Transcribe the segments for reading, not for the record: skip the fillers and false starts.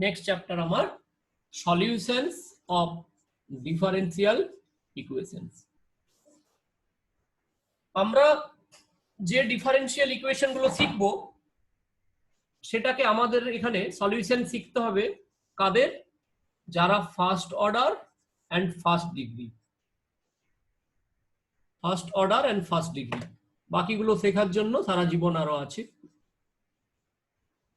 Next chapter আমার solutions of differential equations. আমরা যে ডিফারেন্সিয়াল ইকুয়েশন গুলো শিখবো সেটাকে আমাদের এখানে সলিউশন শিখতে হবে কাদের? যারা first order and first degree, first order and first degree. বাকিগুলো শেখার জন্য সারা জীবন আরো আছে।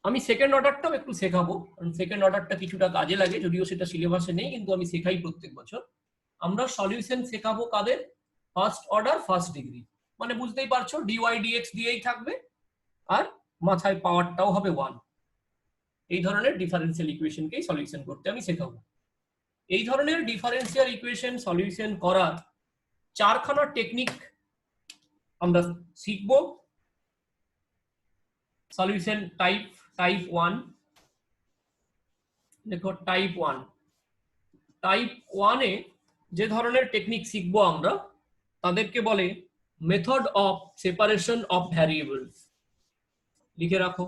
আমি সেকেন্ড অর্ডারটাও একটু শেখাবো, কারণ সেকেন্ড অর্ডারটা কিছুটা কাজে লাগে, যদিও সেটা সিলেবাসে নেই, কিন্তু আমি শেখাই প্রত্যেক বছর। আমরা সলিউশন শেখাবো কাদের? ফার্স্ট অর্ডার ফার্স্ট ডিগ্রি, মানে বুঝতেই পারছো ডিওয়াই ডিএক্স দিয়েই থাকবে আর মাথায় পাওয়ারটাও হবে 1। এই ধরনের ডিফারেন্সিয়াল ইকুয়েশনকেই সলিউশন করতে আমি শেখাবো। এই ধরনের ডিফারেন্সিয়াল ইকুয়েশন সলিউশন করার 4খানা টেকনিক আমরা শিখবো। সলিউশন টাইপ 1, দেখো টাইপ 1 এ যে ধরনের টেকনিক শিখবো আমরা তাদেরকে বলে method of separation of variables. লিখে রাখো,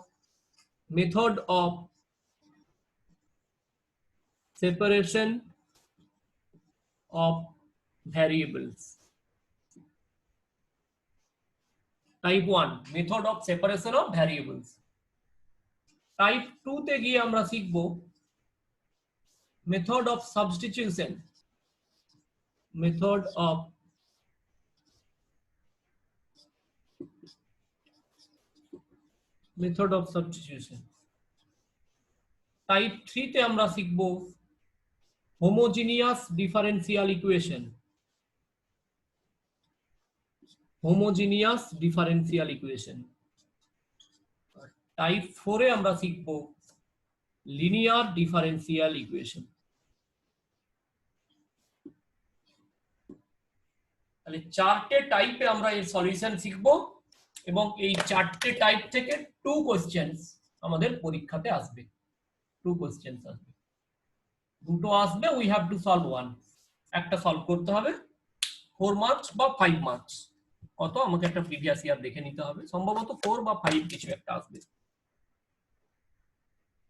method of separation of variables. Type 1 method of separation of variables. Type 2 তে গিয়ে আমরা শিখবো method of substitution, method of substitution. Type 3 তে আমরা শিখবো homogeneous differential equation, homogeneous differential equation. Type 4 এ আমরা শিখবো লিনিয়ার ডিফারেন্সিয়াল ইকুয়েশন। তাহলে 4টে টাইপে আমরা এর সলিউশন শিখবো এবং এই 4টে টাইপ থেকে 2 কোশ্চেন্স আমাদের পরীক্ষাতে আসবে। 2 কোশ্চেন্স আসবে, দুটো আসবে, উই হ্যাভ টু সলভ 1। একটা সলভ করতে হবে 4 মার্কস বা 5 মার্কস, কত আমাকে একটা প্রিভিয়াস ইয়ার দেখে নিতে হবে, সম্ভবত 4 বা 5 কিছু একটা আসবে।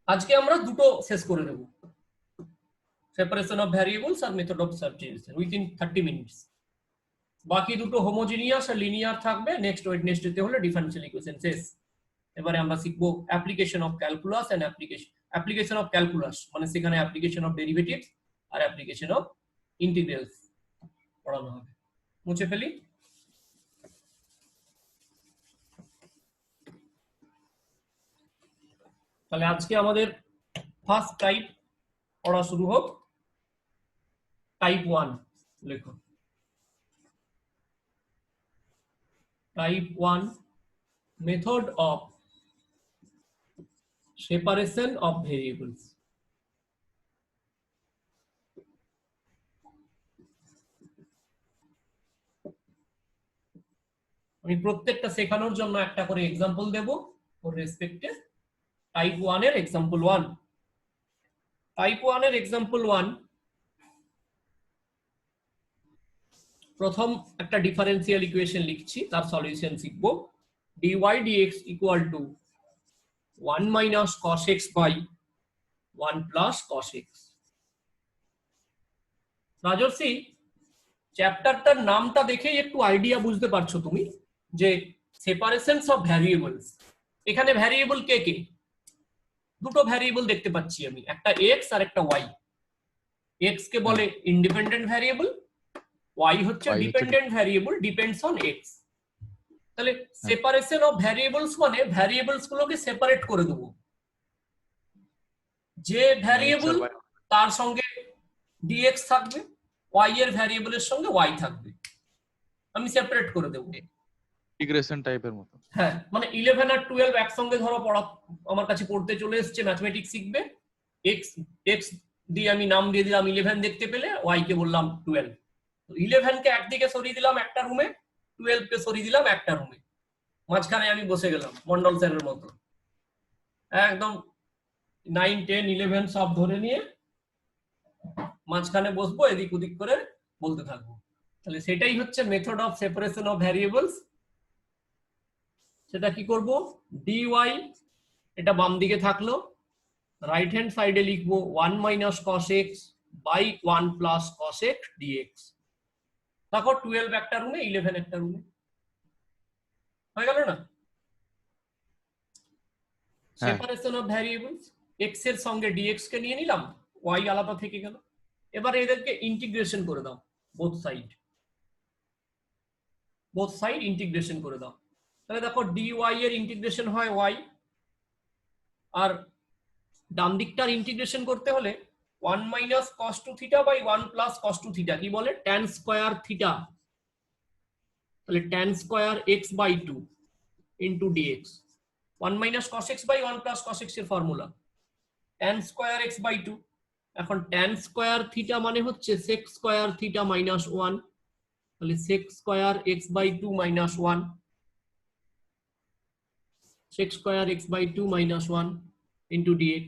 আজকে আমরা দুটো শেষ করে দেব, সেপারেশন অফ ভ্যারিয়েবলস আর method of substitution, within 30 minutes. বাকি দুটো হোমোজিনিয়াস আর লিনিয়ার থাকবে, নেক্সট ওয়েডনেসডেতে হলে ডিফারেন্সিয়াল ইকুয়েশন শেষ। এবারে আমরা শিখবো application of calculus and application of calculus, মানে সেখানে অ্যাপ্লিকেশন অফ ডেরিভেটিভস আর অ্যাপ্লিকেশন অফ ইন্টিগ্রালস পড়ানো হবে। মুছে ফেলি। তাহলে আজকে আমাদের ফার্স্ট টাইপ পড়া শুরু হোক। টাইপ 1 লেখো, type 1 method of separation of variables. আমি প্রত্যেকটা শেখানোর জন্য একটা করে এক্সাম্পল দেব ওর রেসপেক্টে। টাইপ 1 এর এক্সাম্পল 1। টাইপ 1 এর এক্সাম্পল 1, প্রথম একটা ডিফারেন্সিয়াল ইকুয়েশন লিখছি, তার সলিউশন শিখবো। dy dx equal to 1 minus cos x by 1 plus cos x। Rajarshi, চ্যাপ্টারটার নামটা দেখেই একটু আইডিয়া বুঝতে পারছো তুমি যে সেপারেশনস অফ ভ্যারিয়েবলস। এখানে ভ্যারিয়েবল কে কে? দুটো ভ্যারিয়েবল দেখতে পাচ্ছি আমি, একটা x আর একটা y। x কে বলে ইন্ডিপেন্ডেন্ট ভ্যারিয়েবল, y হচ্ছে dependent variable, depends on x। তাহলে সেপারেশন অফ ভ্যারিয়েবলস মানে ভ্যারিয়েবলস গুলোকে সেপারেট করে দেবো। যে ভ্যারিয়েবল তার সঙ্গে dx থাকবে, y এর ভ্যারিয়েবলের সঙ্গে y থাকবে, আমি সেপারেট করে দেবো। ইন্টিগ্রেশন টাইপের মতো। হ্যাঁ, মানে 11 আর 12 একসঙ্গে ধরো পড়া আমার কাছে পড়তে চলে এসেছে, ম্যাথমেটিক্স শিখবে। x দিয়ে আমি নাম দিয়ে দিলাম 11 দেখতে পেলে, y কে বললাম 12। 11 কে একদিকে সরিয়ে দিলাম একটা রুমে, 12 কে সরিয়ে দিলাম একটা রুমে, মাঝখানে আমি বসে গেলাম মন্ডল স্যারের মতো, একদম 9 10 11 সব ধরে নিয়ে মাঝখানে বসবো, এদিক ওদিক করে বলতে থাকবো। তাহলে সেটাই হচ্ছে method of separation of variables. সেটা কি করব? dy, এটা বাম দিকে থাকলো, রাইট হ্যান্ড সাইডে লিখবো 1 minus cos x by 1 plus cos x dx। দেখো 12 একটা রুমে 11 একটা রুমে হয়ে গেল না? হ্যাঁ। সেপারেশন অফ ভ্যারিয়েবলস, x এর সঙ্গে dx কে নিয়ে নিলাম, y আলাদা থেকে গেল। এবার এদেরকে ইন্টিগ্রেশন করে দাও, বোথ সাইড ইন্টিগ্রেশন করে দাও। তাহলে দেখো dy এর ইন্টিগ্রেশন হয় y, আর ডান দিকটার ইন্টিগ্রেশন করতে হলে 1 minus cos 2 theta by 1 plus cos 2 theta কি বলে tan স্কয়ার থিটা, তাহলে tan square x by 2 into dx। 1 minus cos x by 1 plus cos x এর formula tan square x by 2। এখন tan square theta মানে হচ্ছে sec square theta minus 1, তাহলে sec square x by 2 minus 1, sec square x by 2 minus 1 into dx।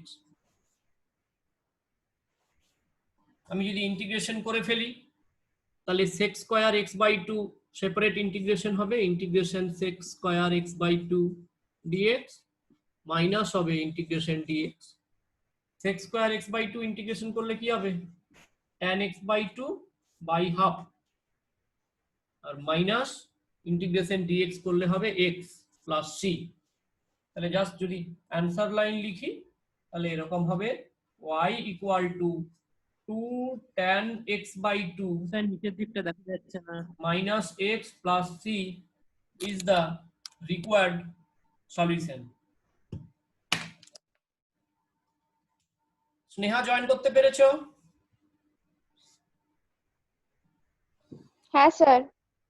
আমি যদি integration করে ফেলি তাহলে sec square x by 2 separate integration হবে, integration sec square x by 2 dx minus হবে integration dx। sec square x by 2 integration করলে কি হবে tan x by 2 by half, আর মাইনাস ইন্টিগ্রেশন dx করলে হবে x প্লাস c। তাহলে just যদি অ্যান্সার লাইন লিখি তাহলে এরকম হবে y equal to 2 tan x by 2 sir নিচের দিকটা দেখা যাচ্ছে না। minus x plus c is the required solution। Sneha join করতে পেরেছো? হ্যাঁ স্যার।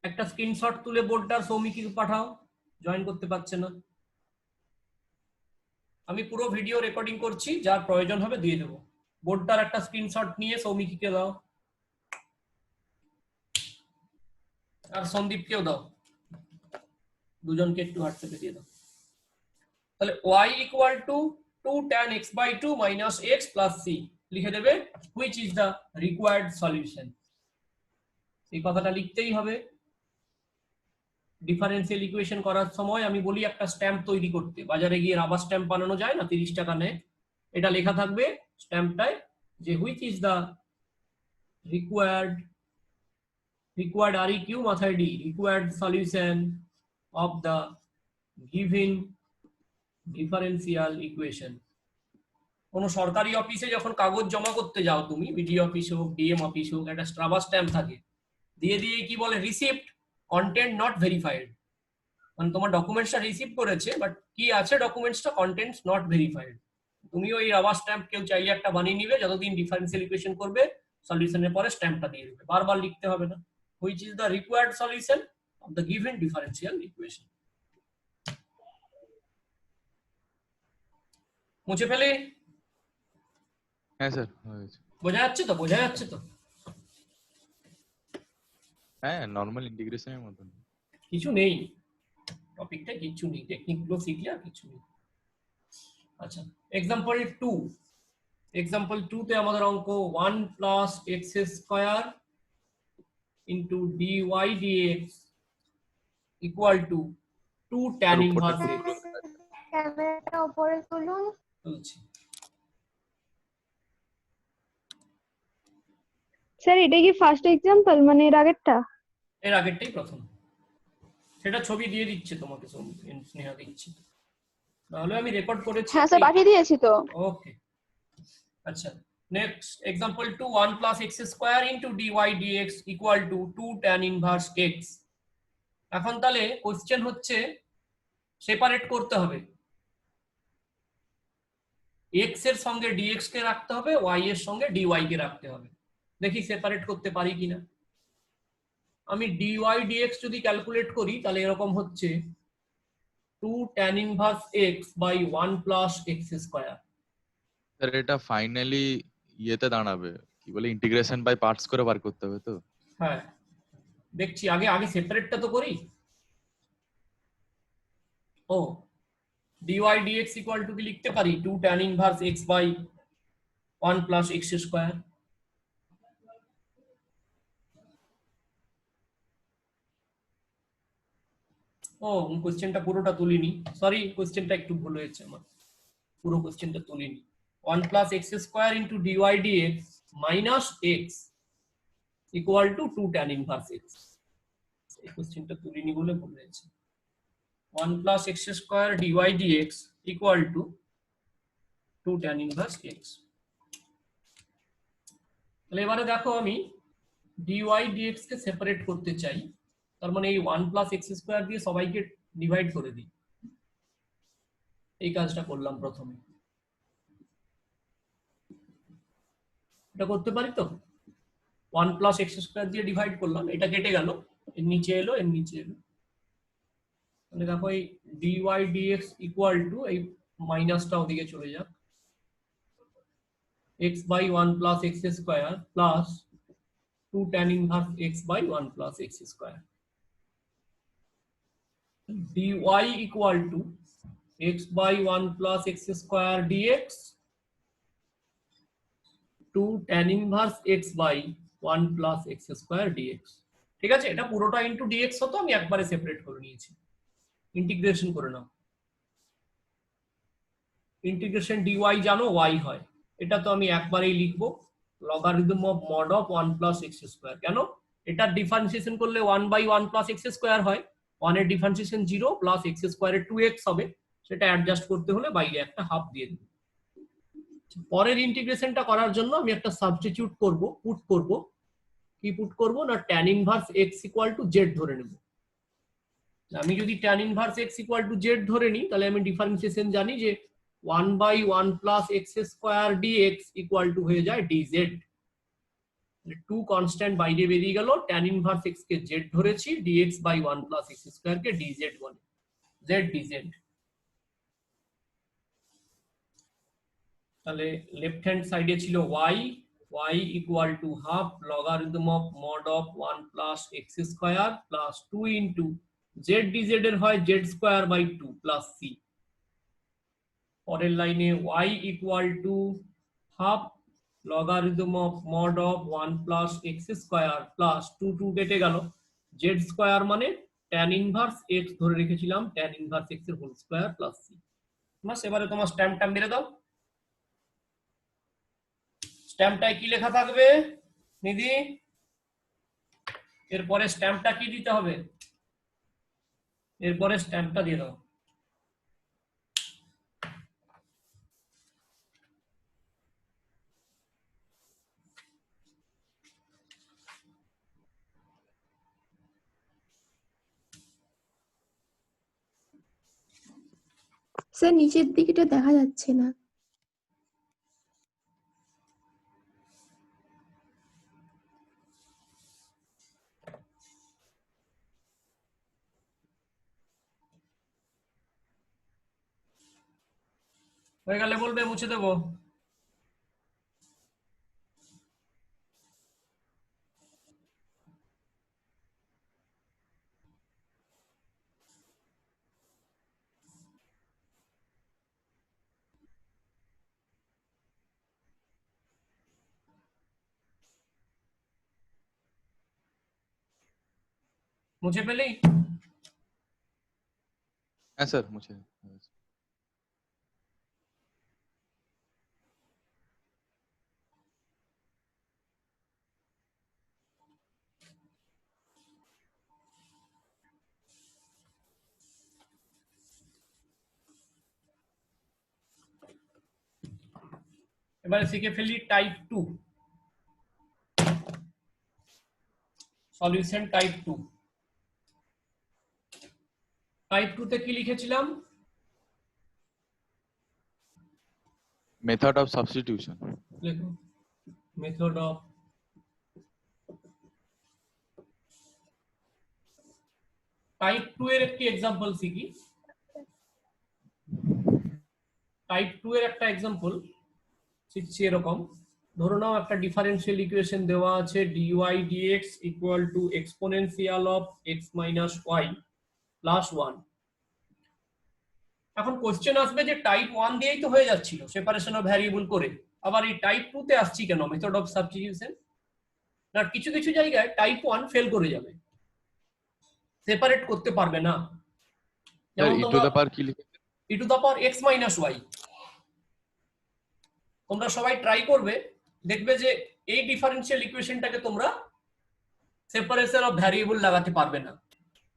একটা স্ক্রিনশট তুলে বোর্ডটার সৌমিককে পাঠাও, জয়েন করতে পারছে না। আমি পুরো ভিডিও রেকর্ডিং করছি, যার প্রয়োজন হবে দিয়ে দেবো। বোর্ডটার একটা স্ক্রিনশট নিয়ে সৌমিককে দাও, আর সন্দীপকেও দাও, দুজনকে একটু হোয়াটসঅ্যাপে দিয়ে দাও। তাহলে y equal to 2 tan x by 2 minus x plus c লিখে দেবে, which is the required solution। এই কথাটা লিখতেই হবে। ডিফারেন্সিয়াল ইকুয়েশন করার সময় আমি বলি একটা স্ট্যাম্প তৈরি করতে, বাজারে গিয়ে রাবার স্ট্যাম্প বানানো যায় না, 30 টাকা নেয়। এটা লেখা থাকবে স্ট্যাম্পটায় যে which is the required REQ মাথায় D required solution of the given differential equation. কোন সরকারি অফিসে যখন কাগজ জমা করতে যাও তুমি, বিডিও অফিস হোক ডিএম অফিস হোক, একটা রাবার স্ট্যাম্প থাকে, দিয়ে দিয়ে কি বলে রিসিপ্ট কন্টেন্ট নট ভেরিফাইড, মানে তোমার ডকুমেন্টসটা রিসিভ করেছে বাট কি আছে ডকুমেন্টসটা কন্টেন্টস নট ভেরিফাইড। তুমি ওই রাবার স্ট্যাম্প কেউ চাইলে একটা বানিয়ে নিবে, যতদিন ডিফারেন্সিয়াল ইকুয়েশন করবে সলিউশনের পরে স্ট্যাম্পটা দিয়ে দেবে, বারবার লিখতে হবে না। Which is the required solution of the given differential equation. মুছে ফেলে? হ্যাঁ স্যার হয়েছে। বোঝা যাচ্ছে তো? বোঝা যাচ্ছে তো? হ্যাঁ নর্মাল ইন্টিগ্রেশনের মতন। কিছু নেই, টপিকটা কিছু নেই, টেকনিকগুলো শিখলে আর কিছু নেই। আচ্ছা, এক্সাম্পল 2। এক্সাম্পল 2 তে আমাদের অঙ্ক 1 plus x square into dy dx equal to 2 tan inverse x. ক্যামেরাটা উপরে তুলুন। বলছি স্যার এটা কি ফার্স্ট এক্সাম্পল, মানে এর আগেরটা? এর আগেরটাই প্রথম, সেটা ছবি দিয়ে দিচ্ছে তোমাকে, স্নেহা দিচ্ছে, তাহলে আমি রেকর্ড করেছি। হ্যাঁ স্যার পাঠিয়ে দিয়েছি তো। ওকে আচ্ছা, next example 2 1 plus x square into dy dx equal to 2 tan inverse x. এখন তাহলে কোশ্চেন হচ্ছে সেপারেট করতে হবে, এক্স এর সঙ্গে ডিএক্স কে রাখতে হবে, ওয়াই এর সঙ্গে ডিওয়াই কে রাখতে হবে। দেখি সেপারেট করতে পারি কিনা। আমি ডিওয়াই ডিএক্স যদি ক্যালকুলেট করি তাহলে এরকম হচ্ছে 2 tan inverse x by 1 plus x square. Sir এটা ফাইনালি ইয়েতে দাঁড়াবে, কি বলে ইন্টিগ্রেশন বাই পার্টস করে বার করতে হবে তো। হ্যাঁ দেখছি, আগে সেপারেটটা তো করি। ও dy dx ইকুয়াল টু কি লিখতে পারি 2 tan inverse x by 1 plus x square. ও কোশ্চেনটা পুরোটা তুলিনি, সরি কোশ্চেনটা একটু ভুল হয়েছে আমার, পুরো কোশ্চেনটা তুলিনি। 1 plus x square into dy dx minus x equal to 2 tan inverse x. এই কোশ্চেনটা তুলিনি বলে ভুলে গেছি। 1 plus x square dy dx equal to 2 tan inverse x. তাহলে এবারে দেখো আমি dy dx কে সেপারেট করতে চাই, তার মানে এই 1 plus x square দিয়ে সবাইকে ডিভাইড করে দিই। এই কাজটা করলাম প্রথমে, এটা করতে পারি তো। 1 plus x square দিয়ে ডিভাইড করলাম, এটা কেটে গেল, এর নিচে এলো, এর নিচে এলো। তাহলে দেখো এই dy dx ইকুয়াল টু এই মাইনাসটা ওদিকে চলে যাক, x by 1 plus x square plus 2 tan inverse x by 1 plus x square. dy equal to x by 1 plus x square dx 2 tan inverse x by 1 plus x square dx. ঠিক আছে, এটা পুরোটা into dx হতো, আমি একবারে separate করে নিয়েছি। Integration করে নাও। ইন্টিগ্রেশন dy জানো y হয়, এটা তো আমি একবারেই লিখবো logarithm of mod of 1 plus x square। কেন? এটা ডিফারেন্সিয়েশন করলে 1 by 1 plus x square হয়, 1 এর ডিফারেন্সিয়েশন 0 প্লাস x স্কয়ার এর 2x হবে, সেটা অ্যাডজাস্ট করতে হলে বাইরে একটা হাফ দিয়ে দেব। পরের ইন্টিগ্রেশনটা করার জন্য আমি একটা সাবস্টিটিউট করব, পুট করব। কি পুট করব না, tan inverse x equal two z ধরে নেব। আমি যদি tan inverse x equal two z ধরে নিই, তাহলে আমি ডিফারেন্সিয়েশন জানি যে 1 by 1 plus x square dx equal to হয়ে যায় dz। 2 কনস্ট্যান্ট বাইরে বেরিয়ে গেল, tan ইনভার্স x কে z ধরেছি, dx by 1 plus x square কে dz বলে, z dz। তাহলে লেফট হ্যান্ড সাইডে ছিল y equal to half logarithm of mod of 1 plus x square plus 2 into z dz এর হয় z square by 2 plus c। পরের লাইনে y equal to half logarithm of mod of 1 plus x square plus 2 কেটে গেল, z square মানে tan inverse x ধরে রেখেছিলাম, tan inverse x এর হোল স্কয়ার প্লাস c। বাস, এবারে তোমার স্ট্যাম্পটা মেরে দাও। স্ট্যাম্পটায় কি লেখা থাকবে নিধি? এরপরে স্ট্যাম্পটা কি দিতে হবে? এরপরে স্ট্যাম্পটা দিয়ে দাও। স্যার নিচের দিকটা দেখা যাচ্ছে না। হয়ে গেলে বলবে, মুছে দেবো। মুছে ফেলি? হ্যাঁ স্যার, মুছে এবারে শিখে ফেলি টাইপ 2, সলিউশন টাইপ 2। টাইপ 2 তে কি লিখেছিলাম? Method of substitution. দেখো, মেথড অফ টাইপ 2 এর একটি एग्जांपल শিখি। টাইপ 2 এর একটা एग्जांपल শিখছি এরকম। ধরো নাও একটা ডিফারেন্সিয়াল ইকুয়েশন দেওয়া আছে dy dx equal two exponential of x minus y plus 1। এখন কোশ্চেন আসবে যে টাইপ 1 দিয়েই তো হয়ে যাচ্ছিল সেপারেশন অফ ভ্যারিয়েবল করে, আবার এই টাইপ 2 তে আসছি কেন মেথড অফ সাবস্টিটিউশন? না, কিছু কিছু জায়গায় টাইপ 1 ফেল করে যাবে, সেপারেট করতে পারবে না। Sir E to the power কি লিখেছেন? E to the power x minus y। তোমরা সবাই ট্রাই করবে, দেখবে যে এই ডিফারেন্সিয়াল ইকুয়েশনটাকে তোমরা সেপারেশন অফ ভ্যারিয়েবল লাগাতে পারবে না।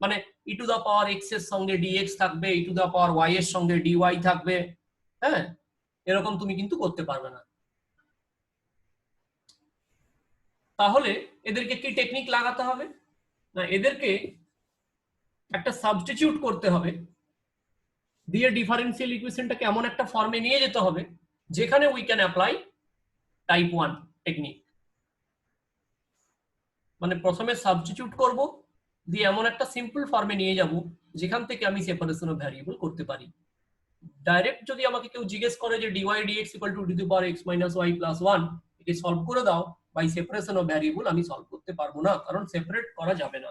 মানে e to the power x এর সঙ্গে ডিএক্স থাকবে, ই টু দা পাওয়ার ওয়াই এর সঙ্গে ডিওয়াই থাকবে, হ্যাঁ, এরকম তুমি কিন্তু করতে পারবে না। তাহলে এদেরকে কি টেকনিক লাগাতে হবে না, এদেরকে একটা সাবস্টিটিউট করতে হবে, দিয়ে ডিফারেন্সিয়াল ইকুয়েশনটাকে এমন একটা ফর্মে নিয়ে যেতে হবে যেখানে we can apply type 1 technique. মানে প্রথমে সাবস্টিটিউট করব, দিয়ে এমন একটা সিম্পল ফর্মে নিয়ে যাব যেখান থেকে আমি সেপারেশন অফ ভ্যারিয়েবল করতে পারি। ডাইরেক্ট যদি আমাকে কেউ জিজ্ঞেস করে যে dy dx equal to two power x minus y plus 1 একে সলভ করে দাও বাই সেপারেশন অফ ভ্যারিয়েবল, আমি সলভ করতে পারবো না, কারণ সেপারেট করা যাবে না।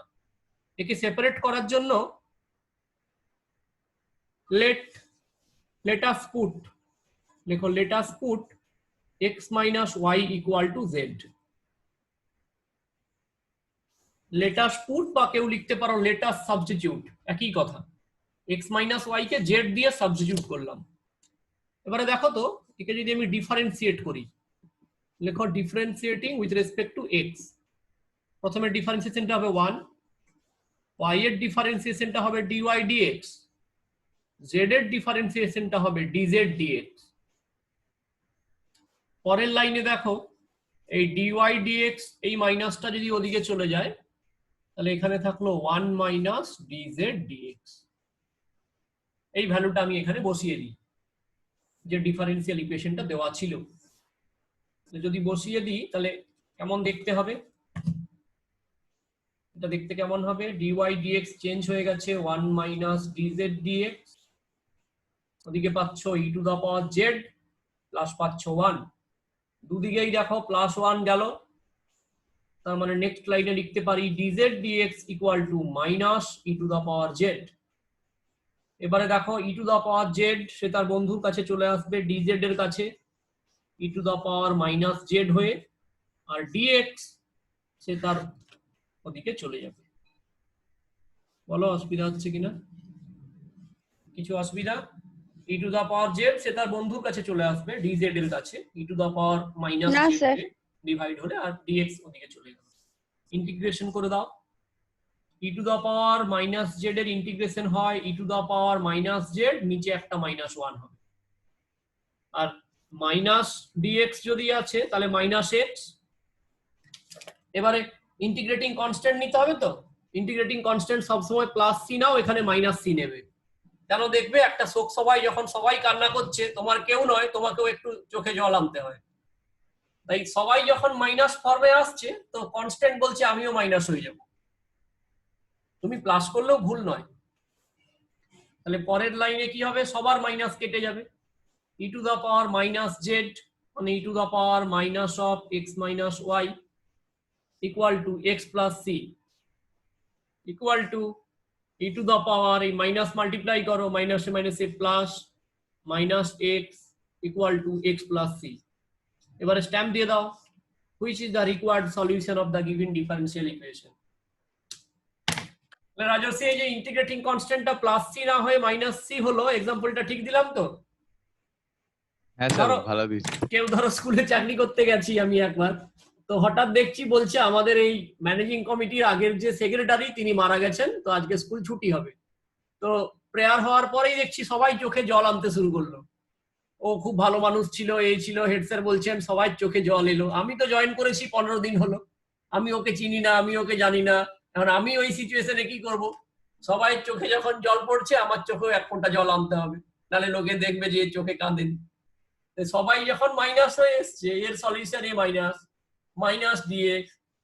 একে সেপারেট করার জন্য let us put, লেখো let us put x minus y equal to z। let us put বা কেউ লিখতে পারো let us substitute, একই কথা। x minus y কে z দিয়ে সাবস্টিটিউট করলাম। এবারে দেখো তো একে যদি আমি ডিফারেন্সিয়েট করি, লেখো differentiating with respect to x। প্রথমে ডিফারেন্সিয়েশনটা হবে 1, y এর ডিফারেন্সিয়েশনটা হবে dy dx, z এর ডিফারেন্সিয়েশনটা হবে dz dx। পরের লাইনে দেখো এই dy dx এই মাইনাসটা যদি ওদিকে চলে যায় তাহলে এখানে থাকলো 1 মাইনাস dz dx। এই ভ্যালুটা আমি এখানে বসিয়ে দিই যে ডিফারেন্সিয়াল ইকুয়েশনটা দেওয়া ছিল। যদি বসিয়ে দিই তাহলে কেমন দেখতে হবে, এটা দেখতে কেমন হবে, dy dx চেঞ্জ হয়ে গেছে 1 মাইনাস dz dx, ওদিকে পাচ্ছ e to the power z plus পাচ্ছ 1, দুদিকেই দেখো প্লাস 1 গেল, তার মানে নেক্সট লাইনে লিখতে পারি dz dx equal to minus e to the power z। এবারে দেখো ই টু দা পাওয়ার z সে তার বন্ধুর কাছে চলে আসবে dz এর কাছে e to the power minus z হয়ে, আর dx সে তার ওদিকে চলে যাবে। বলো অসুবিধা হচ্ছে কিনা, কিছু অসুবিধা? ই টু দা পাওয়ার z সে তার বন্ধুর কাছে চলে আসবে dz এর কাছে e to the power minus না, z স্যার। ডিভাইড হলে, আর dx ওদিকে চলে যাবে। ইন্টিগ্রেশন করে দাও, e to the power minus z এর ইন্টিগ্রেশন হয় e to the power minus z, নিচে একটা মাইনাস 1 হবে, আর মাইনাস dx যদি আছে তাহলে মাইনাস x। এবারে ইন্টিগ্রেটিং কনস্ট্যান্ট নিতে হবে, তো ইন্টিগ্রেটিং কনস্ট্যান্ট সবসময় প্লাস সি নাও, এখানে মাইনাস সি নেবে। কেন দেখবে একটা শোক সবাই যখন সবাই কান্না করছে, তোমার কেউ নয়, তোমাকেও একটু চোখে জল আনতে হয়, তাই সবাই যখন মাইনাস ফর্মে আসছে তো কনস্ট্যান্ট বলছে আমিও মাইনাস হয়ে যাব, তুমি প্লাস করলেও ভুল নয়। তাহলে পরের লাইনে কি হবে, সবার মাইনাস কেটে যাবে, e to the power minus z মানে e to the power minus of x minus y equal to x plus c equal to e to the power এই মাইনাস মাল্টিপ্লাই করো, minus a minus a plus minus x equal to x plus c. এবারে stamp দিয়ে দাও, which is the required solution of the given differential equation. Rajasvi এই যে integrating কনস্ট্যান্টটা plus C না হয়ে minus C হলো, এক্সাম্পলটা ঠিক দিলাম তো? হ্যাঁ স্যার ভালো দিয়েছি। কেউ ধরো স্কুলে চাকরি করতে গেছি আমি একবার, তো হঠাৎ দেখছি বলছে আমাদের এই ম্যানেজিং কমিটির আগের যে সেক্রেটারি তিনি মারা গেছেন, তো আজকে স্কুল ছুটি হবে। তো প্রেয়ার হওয়ার পরেই দেখছি সবাই চোখে জল আনতে শুরু করলো, ও খুব ভালো মানুষ ছিল, এই ছিল, হেড স্যার বলছেন, সবাই চোখে জল এলো। আমি তো জয়েন করেছি 15 দিন হলো, আমি ওকে চিনি না, আমি ওকে জানি না, এখন আমি ওই সিচুয়েশনে কি করব? সবাই চোখে যখন জল পড়ছে আমার চোখেও এক ফোঁটা জল আনতে হবে, নাহলে লোকে দেখবে যে চোখে কাঁদেন। সবাই যখন মাইনাস হয়ে এসছে, এর সলিউশন এ মাইনাস মাইনাস দিয়ে,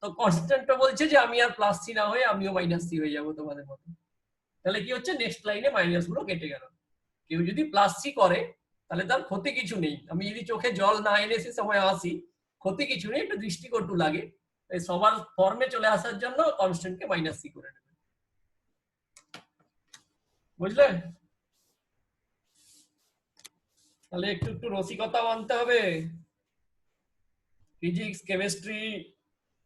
তো কনস্ট্যান্টটা বলছে যে আমি আর প্লাস সি না হয়ে আমিও মাইনাস সি হয়ে যাবো তোমাদের মতো। তাহলে কি হচ্ছে, নেক্সট লাইনে মাইনাস গুলো কেটে গেল। কেউ যদি প্লাস সি করে তাহলে তার ক্ষতি কিছু নেই, আমি যদি চোখে জল না এনে সে সময় আসি, ক্ষতি কিছু নেই, একটু দৃষ্টিকটু লাগে। সবার ফর্মে চলে আসার জন্য কনস্ট্যান্টকে মাইনাস সি করে নেবে, বুঝলে? তাহলে একটু একটু রসিকতা আনতে হবে, ফিজিক্স কেমিস্ট্রি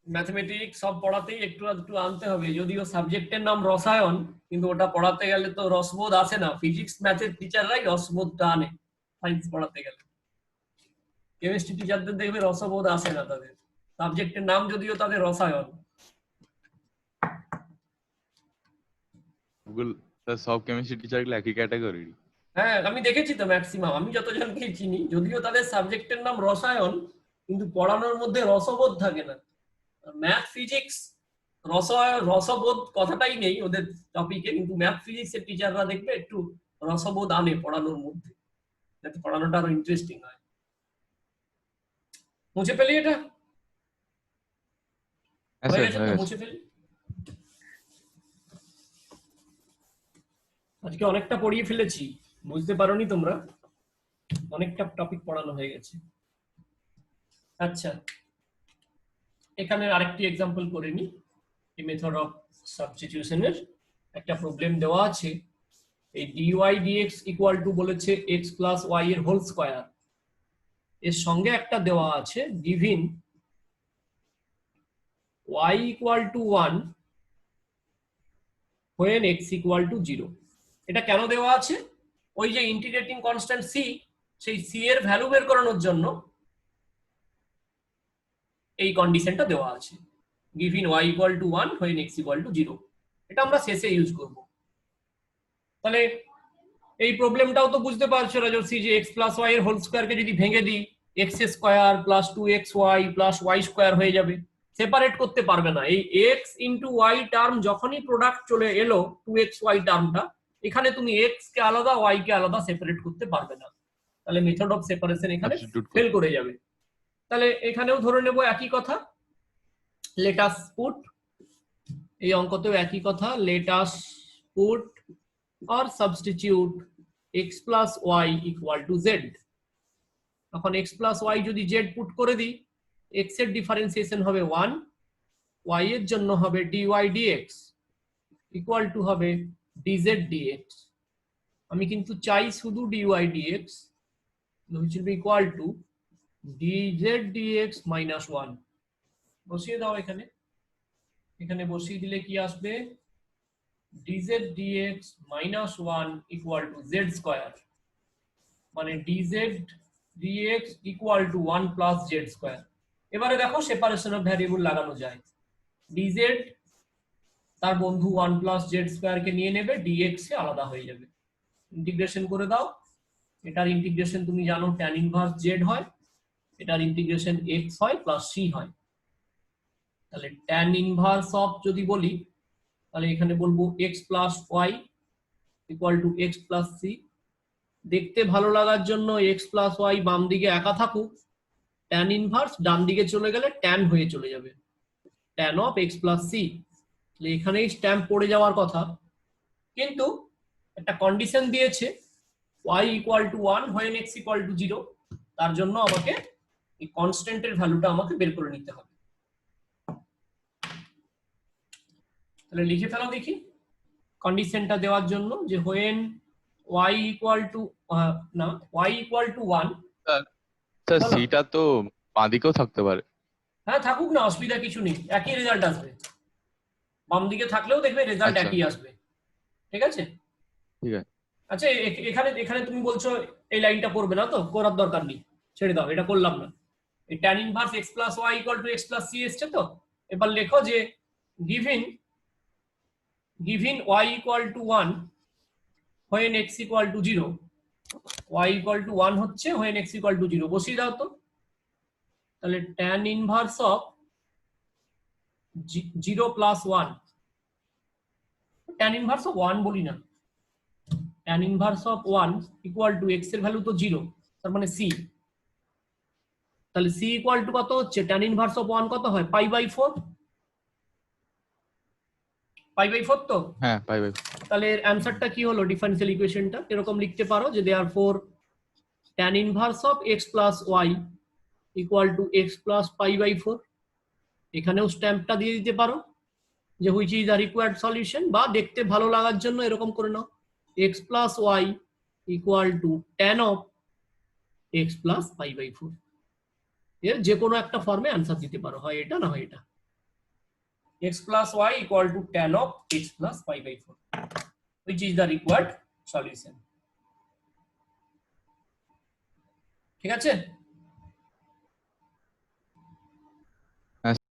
ম্যাথমেটিক্স সব পড়াতেই একটু একটু আনতে হবে। যদিও সাবজেক্টের নাম রসায়ন, কিন্তু ওটা পড়াতে গেলে তো রসবোধ আসে না, ফিজিক্স ম্যাথের টিচাররাই রসবোধটা আনে সায়েন্স পড়াতে গেলে। কেমিস্ট্রি টিচারদের দেখবে রসবোধ আসে না তাদের, সাবজেক্টের নাম যদিও তাদের রসায়ন। গুগল সব কেমিস্ট্রি টিচার গুলো একই ক্যাটাগরি। হ্যাঁ আমি দেখেছি তো, ম্যাক্সিমাম আমি যতজনকে চিনি যদিও তাদের সাবজেক্টের নাম রসায়ন কিন্তু পড়ানোর মধ্যে রসবোধ থাকে না। ম্যাথ ফিজিক্স রসবোধ কথাটাই নেই ওদের টপিকে, কিন্তু ম্যাথ ফিজিক্স এর টিচাররা দেখবে একটু রসবোধ আনে পড়ানোর মধ্যে, যাতে পড়ানোটা আরো ইন্টারেস্টিং হয়। মুছে ফেলি এটা, হয়ে গেছে তো, মুছে ফেলি। আজকে অনেকটা পড়িয়ে ফেলেছি, বুঝতে পারোনি তোমরা, অনেকটা টপিক পড়ানো হয়ে গেছে। আচ্ছা এখানে আরেকটি এক্সাম্পল করে নি, এই মেথড অফ সাবস্টিটিউশনের একটা প্রবলেম দেওয়া আছে। এই dy dx ইকুয়াল টু বলেছে x প্লাস y এর হোল স্কয়ার, এর সঙ্গে একটা দেওয়া আছে given y equal to 1 when x equal to 0। এটা কেন দেওয়া আছে? ওই যে ইন্টিগ্রেটিং কনস্ট্যান্ট c, সেই c এর ভ্যালু বের করানোর জন্য এই কন্ডিশনটা দেওয়া আছে, given y equal to 1 when x equal to 0। এটা আমরা শেষে ইউজ করব। তাহলে এই প্রবলেমটাও তো বুঝতে পারছো রাজর্ষি যে x প্লাস y এর হোল স্কয়ারকে যদি ভেঙে দিই x square plus 2xy plus y square হয়ে যাবে, সেপারেট করতে পারবে না। এই x ইন্টু y টার্ম যখনই প্রোডাক্ট চলে এলো 2xy টার্মটা, এখানে তুমি x কে আলাদা y কে আলাদা সেপারেট করতে পারবে না, তাহলে মেথড অফ সেপারেশন এখানে ফেল করে যাবে। তাহলে এখানেও ধরে নেব একই কথা, লেট আস পুট, এই অঙ্কতেও একই কথা, let us put or substitute x plus y equal to z। তখন x plus y যদি z পুট করে দিই, x এর ডিফারেন্সিয়েশন হবে 1, y এর জন্য হবে dy dx ইকুয়াল টু হবে dz dx। আমি কিন্তু চাই শুধু dy dx, which will be equal to dz dx minus 1। বসিয়ে দাও এখানে, এখানে বসিয়ে দিলে কি আসবে, dz dx minus 1 equal to z square, মানে dz dx equal to 1 plus z square। এবারে দেখো সেপারেশন অফ ভ্যারিয়েবল লাগানো যায়, dz তার বন্ধু 1 plus z square কে নিয়ে নেবে, dx এ আলাদা হয়ে যাবে। ইন্টিগ্রেশন করে দাও, এটার ইন্টিগ্রেশন তুমি জানো tan ইনভার্স z হয়, এটার ইন্টিগ্রেশন x হয় প্লাস c হয়। তাহলে tan ইনভার্স অফ যদি বলি, তাহলে এখানে বলবো x plus y equal to x plus c. দেখতে ভালো লাগার জন্য x প্লাস ওয়াই বাম দিকে একা থাকুক, tan ইনভার্স ডান দিকে চলে গেলে tan হয়ে চলে যাবে, tan of x plus c. এখানেই স্ট্যাম্প পড়ে যাওয়ার কথা, কিন্তু একটা কন্ডিশন দিয়েছে y equal to 1 when x equal to 0, তার জন্য আমাকে এই কনস্ট্যান্টের ভ্যালুটা আমাকে বের করে নিতে হবে। তাহলে লিখে ফেলো দেখি কন্ডিশনটা দেওয়ার জন্য, যে when y ইকুয়াল টু না y ইকুয়াল টু 1। স্যার সিটা তো বাঁদিকেও থাকতে পারে। হ্যাঁ থাকুক না, অসুবিধা কিছু নেই, একই রেজাল্ট আসবে, বাম দিকে থাকলেও দেখবে রেজাল্ট একই আসবে। ঠিক আছে ঠিক আছে। আচ্ছা এখানে এখানে তুমি বলছো এই লাইনটা পড়বে না, তো করার দরকার নেই, ছেড়ে দাও, এটা করলাম না। এই tan inverse x plus y equal to x plus c এসছে তো, এবার লেখো যে given y equal to 1 when x equal to 0, y equal to 1 হচ্ছে when x equal to 0, বসিয়ে দাও তো। তাহলে tan inverse of 0 plus 1, tan inverse of 1 বলি না, tan inverse of 1 equal to x এর ভ্যালু তো 0, তার মানে c। তাহলে c ইকুয়াল টু কত হচ্ছে, tan ইনভার্স অফ 1 কত হয়, পাই বাই 4, পাই বাই 4 তো। হ্যাঁ পাই বাই। তাহলে এর অ্যানসারটা কি হলো, ডিফারেন্সিয়াল ইকুয়েশনটা এরকম লিখতে পারো যে therefore tan inverse of x plus y equal to x plus pi by 4। এখানেও স্ট্যাম্পটা দিয়ে দিতে পারো যে which is the required solution, বা দেখতে ভালো লাগার জন্য এরকম করে নাও x plus y equal to tan of x plus pi by 4। এর যে কোনো একটা ফর্মে অ্যানসার দিতে পারো, হয় এটা না হয় এটা, x plus y equal to tan of x plus pi by 4, which is the required solution। ঠিক আছে, হ্যাঁ